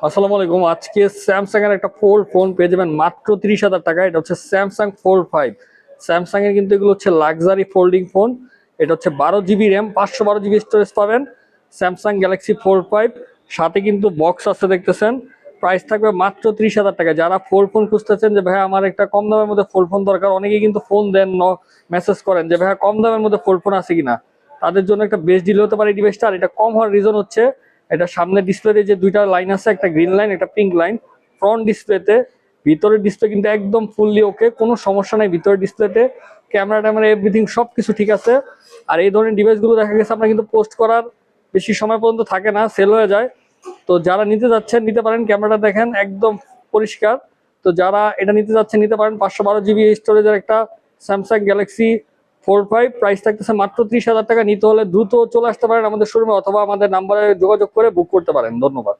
আসসালামু আলাইকুম। আজকে স্যামসাং এর একটা ফোল্ড ফোন পেয়ে যাবেন মাত্র 30,000 টাকা। এটা হচ্ছে স্যামসাং ফোল্ড 5। স্যামসাং এর কিন্তু এগুলো হচ্ছে লাক্সারি ফোল্ডিং ফোন। এটা হচ্ছে 12 জিবি র্যাম, 512 জিবি স্টোরেজ পাবেন। স্যামসাং গ্যালাক্সি ফোল্ড 5 সাথে কিন্তু বক্স আছে দেখতেছেন। প্রাইস থাকবে মাত্র 30,000 টাকা। যারা ফোল্ড ফোন খুঁজতেছেন যে ভাই আমার একটা কম দামের মধ্যে ফোল্ড ফোন দরকার, অনেকেই কিন্তু ফোন দেন মেসেজ করেন যে ভাই কম দামের মধ্যে ফোল্ড ফোন আছে কিনা, তাদের জন্য একটা বেস্ট ডিল হতে পারে এই ডিভাইসটা। আর এটা কম হওয়ার রিজন হচ্ছে এটা সামনে ডিসপ্লেতে যে দুইটা লাইন আছে, একটা গ্রিন লাইন একটা পিঙ্ক লাইন ফ্রন্ট ডিসপ্লেতে। ভিতরের ডিসপ্লে কিন্তু একদম ফুললি ওকে, কোনো সমস্যা নাই ভিতরের ডিসপ্লেতে। ক্যামেরা ট্যামেরা এভরিথিং সব কিছু ঠিক আছে। আর এই ধরনের ডিভাইসগুলো দেখা গেছে আপনার কিন্তু পোস্ট করার বেশি সময় পর্যন্ত থাকে না, সেল হয়ে যায়। তো যারা নিতে যাচ্ছেন নিতে পারেন, ক্যামেরাটা দেখেন একদম পরিষ্কার। তো যারা এটা নিতে যাচ্ছেন নিতে পারেন। 512 জিবি স্টোরেজের একটা স্যামসাং গ্যালাক্সি ফোল্ড 5, প্রাইস থাকতেছে মাত্র 30,000 টাকা। নিতে হলে দ্রুত চলে আসতে পারেন আমাদের শোরুমে, অথবা আমাদের নাম্বারে যোগাযোগ করে বুক করতে পারেন। ধন্যবাদ।